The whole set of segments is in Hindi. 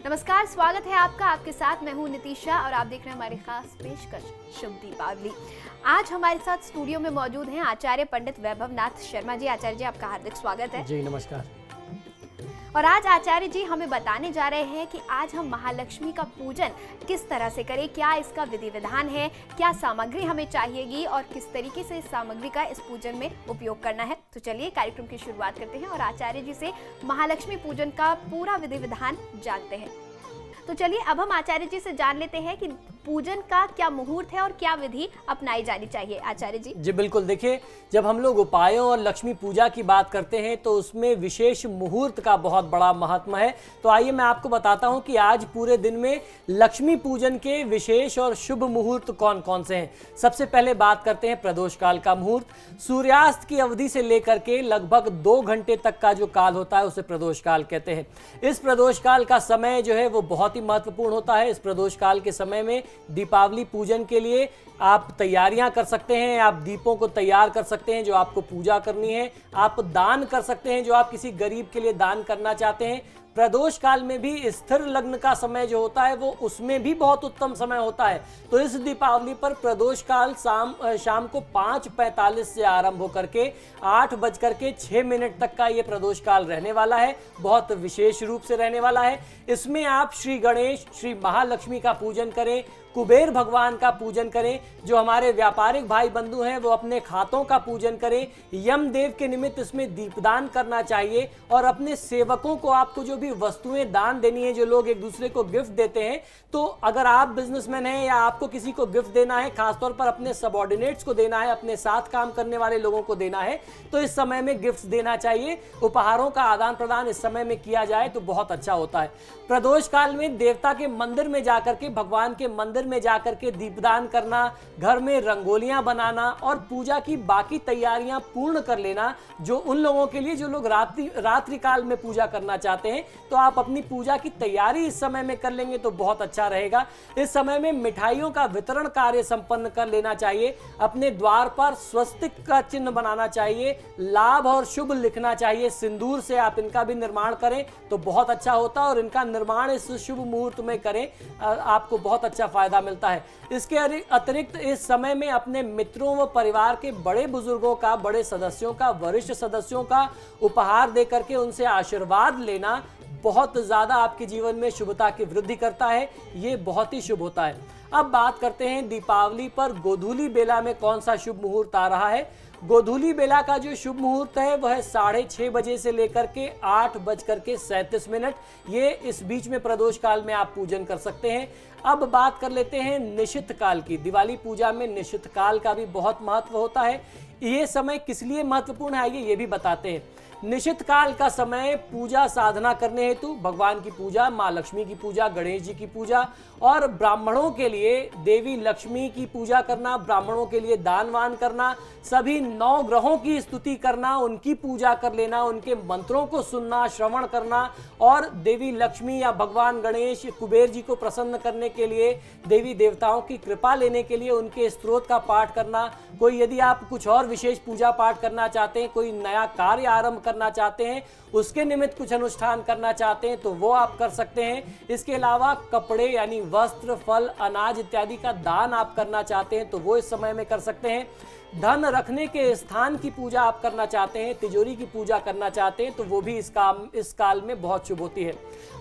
नमस्कार, स्वागत है आपका। आपके साथ मैं हूं नितिशा और आप देख रहे हैं हमारी खास पेशकश शुभ दीपावली। आज हमारे साथ स्टूडियो में मौजूद हैं आचार्य पंडित वैभव नाथ शर्मा जी। आचार्य जी, आपका हार्दिक स्वागत है। जी नमस्कार। और आज आचार्य जी हमें बताने जा रहे हैं कि आज हम महालक्ष्मी का पूजन किस तरह से करें, क्या इसका विधि विधान है, क्या सामग्री हमें चाहिएगी और किस तरीके से इस सामग्री का इस पूजन में उपयोग करना है। तो चलिए कार्यक्रम की शुरुआत करते हैं और आचार्य जी से महालक्ष्मी पूजन का पूरा विधि विधान जानते हैं। तो चलिए अब हम आचार्य जी से जान लेते हैं कि पूजन का क्या मुहूर्त है और क्या विधि अपनाई जानी चाहिए। आचार्य जी। जी बिल्कुल, देखिए जब हम लोग उपायों और लक्ष्मी पूजा की बात करते हैं तो उसमें विशेष मुहूर्त का बहुत बड़ा महत्व है। तो आइए मैं आपको बताता हूं कि आज पूरे दिन में लक्ष्मी पूजन के विशेष और शुभ मुहूर्त कौन कौन से हैं। सबसे पहले बात करते हैं प्रदोष काल का मुहूर्त। सूर्यास्त की अवधि से लेकर के लगभग 2 घंटे तक का जो काल होता है उसे प्रदोष काल कहते हैं। इस प्रदोष काल का समय जो है वो बहुत ही महत्वपूर्ण होता है। इस प्रदोष काल के समय में दीपावली पूजन के लिए आप तैयारियां कर सकते हैं। आप दीपों को तैयार कर सकते हैं जो आपको पूजा करनी है। आप दान कर सकते हैं जो आप किसी गरीब के लिए दान करना चाहते हैं। प्रदोष काल में भी स्थिर लग्न का समय जो होता है वो उसमें भी बहुत उत्तम समय होता है। तो इस दीपावली पर प्रदोष काल शाम को 5:45 से आरंभ होकर के 8:06 तक का ये प्रदोष काल रहने वाला है। बहुत विशेष रूप से रहने वाला है। इसमें आप श्री गणेश, श्री महालक्ष्मी का पूजन करें, कुबेर भगवान का पूजन करें। जो हमारे व्यापारिक भाई बंधु हैं वो अपने खातों का पूजन करें। यमदेव के निमित्त इसमें दीपदान करना चाहिए और अपने सेवकों को आपको जो भी वस्तुएं दान देनी है, जो लोग एक दूसरे को गिफ्ट देते हैं, तो अगर आप बिजनेसमैन हैं या आपको किसी को गिफ्ट देना है, खासतौर पर अपने सबऑर्डिनेट्स को देना है, अपने साथ काम करने वाले लोगों को देना है, तो इस समय में गिफ्ट देना चाहिए। उपहारों का आदान प्रदान इस समय में किया जाए तो बहुत अच्छा होता है। प्रदोष काल में देवता के मंदिर में जाकर के, भगवान के मंदिर में जाकर के दीपदान करना, घर में रंगोलियां बनाना और पूजा की बाकी तैयारियां पूर्ण कर लेना। जो उन लोगों के लिए जो लोग रात्रि काल में पूजा करना चाहते हैं, तो आप अपनी पूजा की तैयारी इस समय में कर लेंगे तो बहुत अच्छा रहेगा। इस समय में मिठाइयों का वितरण कार्य संपन्न कर लेना चाहिए। अपने द्वार पर स्वस्तिक का चिन्ह बनाना चाहिए, लाभ और शुभ लिखना चाहिए। सिंदूर से आप इनका भी निर्माण करें तो बहुत अच्छा होता है और इनका निर्माण इस शुभ मुहूर्त में करें, आपको बहुत अच्छा फायदा मिलता है। इसके अतिरिक्त इस समय में अपने मित्रों व परिवार के बड़े बुजुर्गों का, बड़े सदस्यों का, वरिष्ठ सदस्यों का उपहार देकर के उनसे आशीर्वाद लेना बहुत ज्यादा आपके जीवन में शुभता की वृद्धि करता है। ये बहुत ही शुभ होता है। अब बात करते हैं दीपावली पर गोधूली बेला में कौन सा शुभ मुहूर्त आ रहा है। गोधूली बेला का जो शुभ मुहूर्त है वह 6:30 बजे से लेकर के 8:37। ये इस बीच में प्रदोष काल में आप पूजन कर सकते हैं। अब बात कर लेते हैं निशित काल की। दिवाली पूजा में निशित काल का भी बहुत महत्व होता है। ये समय किस लिए महत्वपूर्ण है आइए ये भी बताते हैं। निशित काल का समय पूजा साधना करने हेतु, भगवान की पूजा, माँ लक्ष्मी की पूजा, गणेश जी की पूजा और ब्राह्मणों के लिए देवी लक्ष्मी की पूजा करना, ब्राह्मणों के लिए दान वान करना, सभी 9 ग्रहों की स्तुति करना, उनकी पूजा कर लेना, उनके मंत्रों को सुनना, श्रवण करना और देवी लक्ष्मी या भगवान गणेश, कुबेर जी को प्रसन्न करने के लिए, देवी देवताओं की कृपा लेने के लिए उनके स्तोत्र का पाठ करना। कोई यदि आप कुछ और विशेष पूजा पाठ करना चाहते हैं, कोई नया कार्य आरंभ करना चाहते हैं, उसके निमित्त कुछ अनुष्ठान करना चाहते हैं तो वो आप कर सकते हैं। इसके अलावा कपड़े यानी वस्त्र, फल, अनाज इत्यादि का दान आप करना चाहते हैं तो वो इस समय में कर सकते हैं। धन रखने के स्थान की पूजा आप करना चाहते हैं, तिजोरी की पूजा करना चाहते हैं तो वो भी इस काल में बहुत शुभ होती है।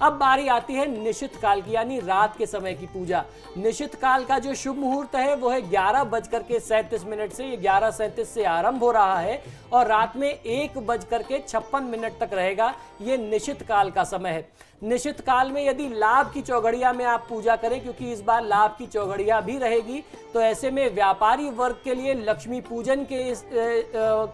अब बारी आती है निशित काल की, यानी रात के समय की पूजा। निशित काल का जो शुभ मुहूर्त है वो है 11:37 से, ये 11:37 से आरंभ हो रहा है और रात में 1:56 तक रहेगा। ये निशित काल का समय है। निशित काल में यदि लाभ की चौघड़िया में आप पूजा करें, क्योंकि इस बार लाभ की चौघड़िया भी रहेगी, तो ऐसे में व्यापारी वर्ग के लिए लक्ष्मी पूजन के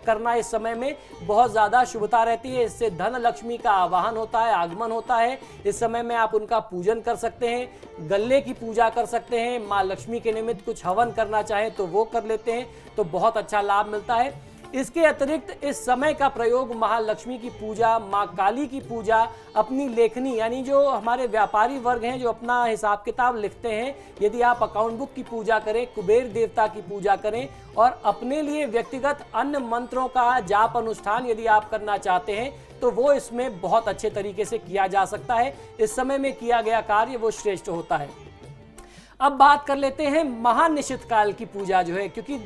करना इस समय में बहुत ज्यादा शुभता रहती है। इससे धन लक्ष्मी का आवाहन होता है, आगमन होता है। इस समय में आप उनका पूजन कर सकते हैं, गल्ले की पूजा कर सकते हैं, माँ लक्ष्मी के निमित्त कुछ हवन करना चाहे तो वो कर लेते हैं तो बहुत अच्छा लाभ मिलता है। इसके अतिरिक्त इस समय का प्रयोग महालक्ष्मी की पूजा, माँ काली की पूजा, अपनी लेखनी यानी जो हमारे व्यापारी वर्ग हैं जो अपना हिसाब किताब लिखते हैं, यदि आप अकाउंट बुक की पूजा करें, कुबेर देवता की पूजा करें और अपने लिए व्यक्तिगत अन्य मंत्रों का जाप अनुष्ठान यदि आप करना चाहते हैं तो वो इसमें बहुत अच्छे तरीके से किया जा सकता है। इस समय में किया गया कार्य वो श्रेष्ठ होता है। अब बात कर लेते हैं महानिशित काल की पूजा जो है, क्योंकि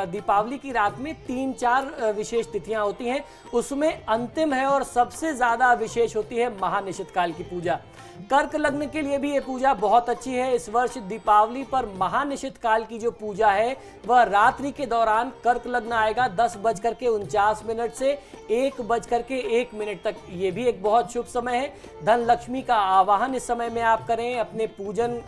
दीपावली की रात में 3-4 विशेष तिथियां होती हैं, उसमें अंतिम है और सबसे ज़्यादा विशेष होती है महानिशित काल की पूजा। कर्क लग्न के लिए भी ये पूजा बहुत अच्छी है। इस वर्ष दीपावली पर महानिशित काल की जो पूजा है वह रात्रि के दौरान कर्क लग्न आएगा 10:49 से 1:01 तक। ये भी एक बहुत शुभ समय है। धन लक्ष्मी का आवाहन इस समय में आप करें, अपने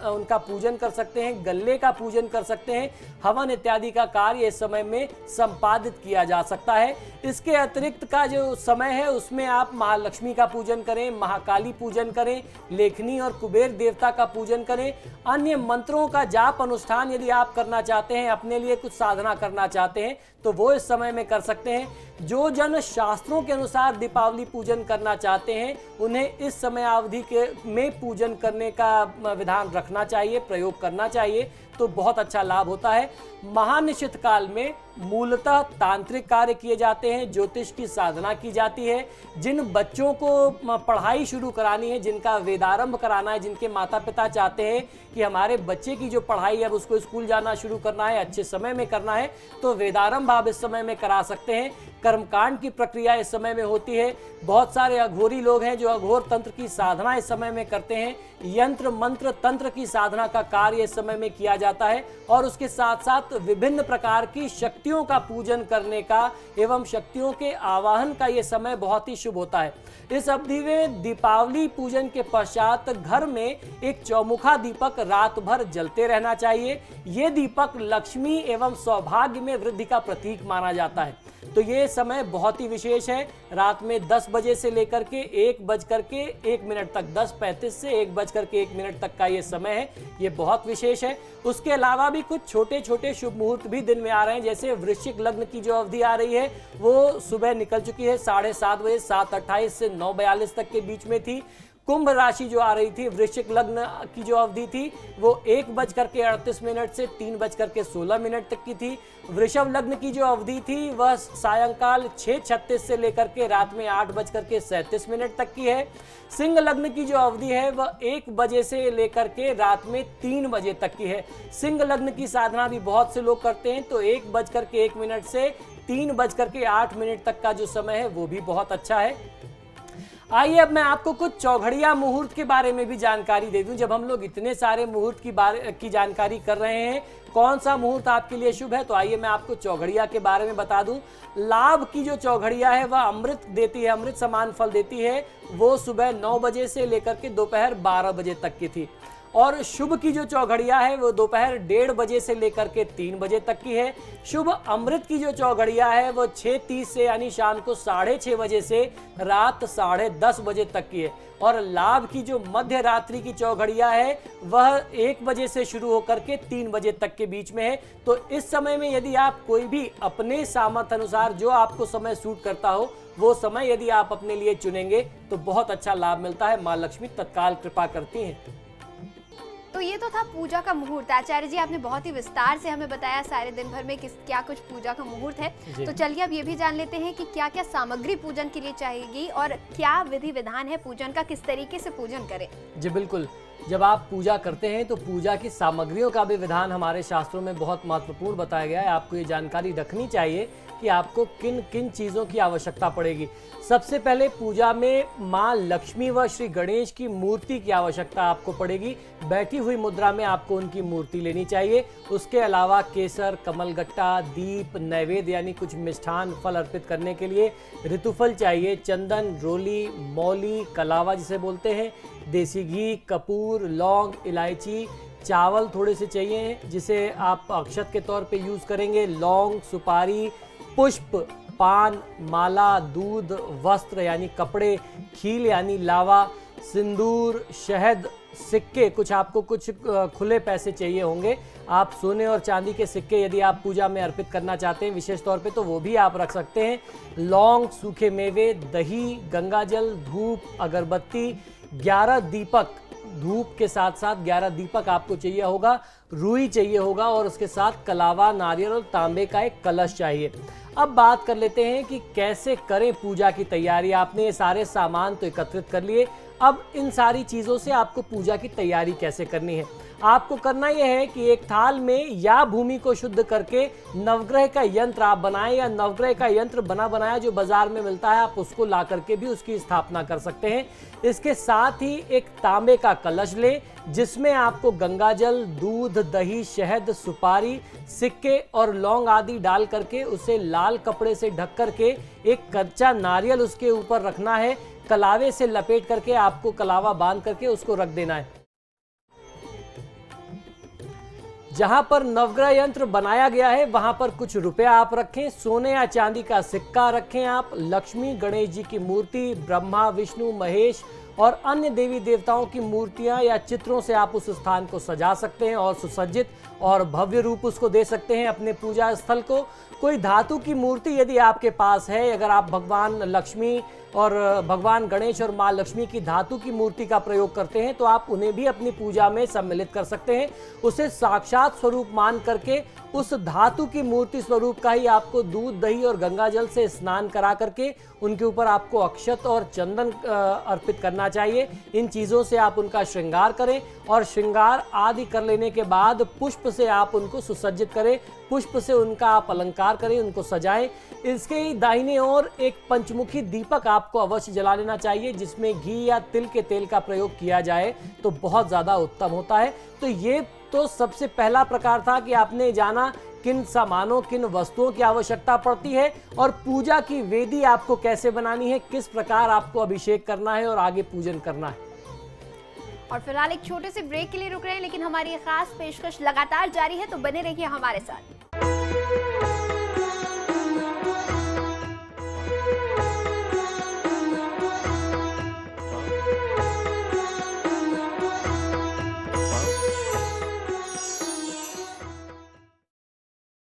उनका पूजन कर सकते हैं, गल्ले का पूजन कर सकते हैं, हवन इत्यादि का कार्य इस समय में संपादित किया जा सकता है। इसके अतिरिक्त का जो समय है उसमें आप महालक्ष्मी का पूजन करें, महाकाली पूजन करें, लेखनी और कुबेर देवता का पूजन करें। अन्य मंत्रों का जाप अनुष्ठान यदि आप करना चाहते हैं, अपने लिए कुछ साधना करना चाहते हैं तो वो इस समय में कर सकते हैं। जो जन शास्त्रों के अनुसार दीपावली पूजन करना चाहते हैं उन्हें इस समय अवधि में पूजन करने का विधान रखना चाहिए, प्रयोग करना चाहिए, तो बहुत अच्छा लाभ होता है। महानिशित काल में मूलतः तांत्रिक कार्य किए जाते हैं, ज्योतिष की साधना की जाती है। जिन बच्चों को पढ़ाई शुरू करानी है, जिनका वेदारंभ कराना है, जिनके माता पिता चाहते हैं कि हमारे बच्चे की जो पढ़ाई है उसको स्कूल जाना शुरू करना है, अच्छे समय में करना है, तो वेदारंभ आप इस समय में करा सकते हैं। कर्मकांड की प्रक्रिया इस समय में होती है। बहुत सारे अघोरी लोग हैं जो अघोर तंत्र की साधना इस समय में करते हैं। यंत्र मंत्र तंत्र की साधना का कार्य इस समय में किया जाता है और उसके साथ साथ विभिन्न प्रकार की शक्तियों का पूजन करने का एवं शक्तियों के आवाहन का ये समय बहुत ही शुभ होता है। इस अवधि में दीपावली पूजन के पश्चात घर में एक चौमुखा दीपक रात भर जलते रहना चाहिए। ये दीपक लक्ष्मी एवं सौभाग्य में वृद्धि का प्रतीक माना जाता है। तो ये समय बहुत ही विशेष है। रात में 10 बजे से लेकर के 1:01 तक, 10:35 से 1:01 तक का ये समय है, ये बहुत विशेष है। उसके अलावा भी कुछ छोटे छोटे शुभ मुहूर्त भी दिन में आ रहे हैं। जैसे वृश्चिक लग्न की जो अवधि आ रही है वो सुबह निकल चुकी है 7:30 बजे, 7:28 से 9:42 तक के बीच में थी। कुंभ राशि जो आ रही थी, वृश्चिक लग्न की जो अवधि थी वो 1:38 से 3:16 तक की थी। वृषभ लग्न की जो अवधि थी वह सायंकाल 6:36 से लेकर के रात में 8:37 तक की है। सिंह लग्न की जो अवधि है वह 1 बजे से लेकर के रात में 3 बजे तक की है। सिंह लग्न की साधना भी बहुत से लोग करते हैं, तो 1:01 से 3:08 तक का जो समय है वो भी बहुत अच्छा है। आइए अब मैं आपको कुछ चौघड़िया मुहूर्त के बारे में भी जानकारी दे दूं। जब हम लोग इतने सारे मुहूर्त की जानकारी कर रहे हैं, कौन सा मुहूर्त आपके लिए शुभ है, तो आइए मैं आपको चौघड़िया के बारे में बता दूं। लाभ की जो चौघड़िया है वह अमृत देती है, अमृत समान फल देती है। वो सुबह 9 बजे से लेकर के दोपहर 12 बजे तक की थी। और शुभ की जो चौघड़िया है वो दोपहर 1:30 बजे से लेकर के 3 बजे तक की है। शुभ अमृत की जो चौघड़िया है वो 6:30 से यानी शाम को 6:30 बजे से रात 10:30 बजे तक की है। और लाभ की जो मध्य रात्रि की चौघड़िया है वह 1 बजे से शुरू होकर के 3 बजे तक के बीच में है। तो इस समय में यदि आप कोई भी अपने सामर्थ्य अनुसार जो आपको समय सूट करता हो वो समय यदि आप अपने लिए चुनेंगे तो बहुत अच्छा लाभ मिलता है। माँ लक्ष्मी तत्काल कृपा करती हैं। तो ये तो था पूजा का मुहूर्त। आचार्य जी आपने बहुत ही विस्तार से हमें बताया सारे दिन भर में क्या कुछ पूजा का मुहूर्त है। तो चलिए अब ये भी जान लेते हैं कि क्या क्या सामग्री पूजन के लिए चाहिएगी और क्या विधि विधान है पूजन का, किस तरीके से पूजन करें। जी बिल्कुल, जब आप पूजा करते हैं तो पूजा की सामग्रियों का भी विधान हमारे शास्त्रों में बहुत महत्वपूर्ण बताया गया है। आपको ये जानकारी रखनी चाहिए कि आपको किन किन चीज़ों की आवश्यकता पड़ेगी। सबसे पहले पूजा में माँ लक्ष्मी व श्री गणेश की मूर्ति की आवश्यकता आपको पड़ेगी। बैठी हुई मुद्रा में आपको उनकी मूर्ति लेनी चाहिए। उसके अलावा केसर, कमलगट्टा, दीप, नैवेद्य यानी कुछ मिष्ठान फल अर्पित करने के लिए ऋतुफल चाहिए, चंदन, रोली, मौली, कलावा जिसे बोलते हैं, देसी घी, कपूर, लौंग, इलायची, चावल थोड़े से चाहिए जिसे आप अक्षत के तौर पे यूज़ करेंगे, लौंग, सुपारी, पुष्प, पान, माला, दूध, वस्त्र यानी कपड़े, खील यानी लावा, सिंदूर, शहद, सिक्के, कुछ खुले पैसे चाहिए होंगे। आप सोने और चांदी के सिक्के यदि आप पूजा में अर्पित करना चाहते हैं विशेष तौर पे, तो वो भी आप रख सकते हैं। लौंग, सूखे मेवे, दही, गंगाजल, धूप, अगरबत्ती, 11 दीपक, धूप के साथ साथ 11 दीपक आपको चाहिए होगा, रुई चाहिए होगा और उसके साथ कलावा, नारियल और तांबे का एक कलश चाहिए। अब बात कर लेते हैं कि कैसे करें पूजा की तैयारी। आपने ये सारे सामान तो एकत्रित कर लिए, अब इन सारी चीज़ों से आपको पूजा की तैयारी कैसे करनी है। आपको करना यह है कि एक थाल में या भूमि को शुद्ध करके नवग्रह का यंत्र आप बनाएं, या नवग्रह का यंत्र बना बनाया जो बाजार में मिलता है आप उसको ला करके भी उसकी स्थापना कर सकते हैं। इसके साथ ही एक तांबे का कलश लें जिसमें आपको गंगाजल, दूध, दही, शहद, सुपारी, सिक्के और लौंग आदि डाल करके उसे लाल कपड़े से ढक करके एक कच्चा नारियल उसके ऊपर रखना है। कलावे से लपेट करके आपको कलावा बांध करके उसको रख देना है। जहां पर नवग्रह यंत्र बनाया गया है वहां पर कुछ रुपया आप रखें, सोने या चांदी का सिक्का रखें आप, लक्ष्मी, गणेश जी की मूर्ति, ब्रह्मा, विष्णु, महेश और अन्य देवी देवताओं की मूर्तियां या चित्रों से आप उस स्थान को सजा सकते हैं और सुसज्जित और भव्य रूप उसको दे सकते हैं अपने पूजा स्थल को। कोई धातु की मूर्ति यदि आपके पास है, अगर आप भगवान लक्ष्मी और भगवान गणेश और माँ लक्ष्मी की धातु की मूर्ति का प्रयोग करते हैं तो आप उन्हें भी अपनी पूजा में सम्मिलित कर सकते हैं। उसे साक्षात स्वरूप मान करके उस धातु की मूर्ति स्वरूप का ही आपको दूध, दही और गंगाजल से स्नान करा करके उनके ऊपर आपको अक्षत और चंदन अर्पित करना चाहिए। इन चीज़ों से आप उनका श्रृंगार करें और श्रृंगार आदि कर लेने के बाद पुष्प से आप उनको सुसज्जित करें, पुष्प से उनका आप अलंकार करें, उनको सजाएं। इसके ही दाहिने ओर एक पंचमुखी दीपक आपको अवश्य जला लेना चाहिए जिसमें घी या तिल के तेल का प्रयोग किया जाए तो बहुत ज़्यादा उत्तम होता है। तो ये तो सबसे पहला प्रकार था कि आपने जाना किन सामानों, किन वस्तुओं की आवश्यकता पड़ती है और पूजा की वेदी आपको कैसे बनानी है, किस प्रकार आपको अभिषेक करना है और आगे पूजन करना है। और फिलहाल एक छोटे से ब्रेक के लिए रुक रहे हैं, लेकिन हमारी खास पेशकश लगातार जारी है, तो बने रहिए हमारे साथ।